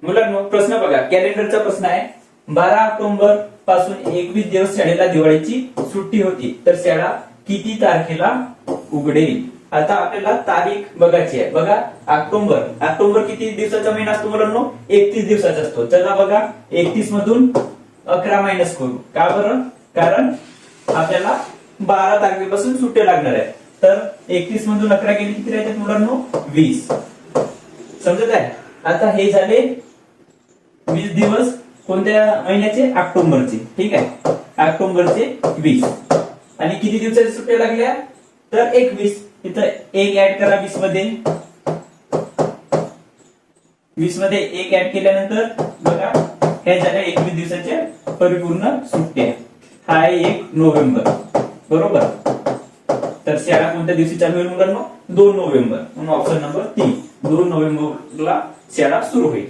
मुलांनो प्रश्न बघा, कॅलेंडरचा प्रश्न आहे. 12 ऑक्टोबर पासून 21 दिवस शाळेला दिवाळीची सुट्टी होती, तर शाळा किती तारखेला उघडेल? आता आपल्याला तारीख बघायची आहे. बघा, ऑक्टोबर किती दिवसाचा महिना असतो मुलांनो? 31 दिवसाचा असतो. चला बघा, 31 मधून 11 मायनस करू. का बरं? कारण आपल्याला 12 तारखेपासून सुट्ट्या लागणार आहे. तर 31 मधून 11 गेली किती राहतात मुलांनो? 20. समजत आहे? आता हे झाले 20 दिवस कोणत्या महिन्याचे? ऑक्टोबरचे. ठीक आहे, ऑक्टोबरचे 20. आणि किती दिवसाच्या सुट्ट्या लागल्या? तर 21. इथं 1 ऍड करा 20 मध्ये. 20 मध्ये 1 ऍड केल्यानंतर बघा, हे झाल्या 21 दिवसाच्या परिपूर्ण सुट्ट्या. हा आहे 1 नोव्हेंबर. बरोबर. तर शाळा कोणत्या दिवशी चालू होईल मुलांनो? 2 नोव्हेंबर. म्हणून ऑप्शन नंबर 3, 2 नोव्हेंबरला शाळा सुरू होईल.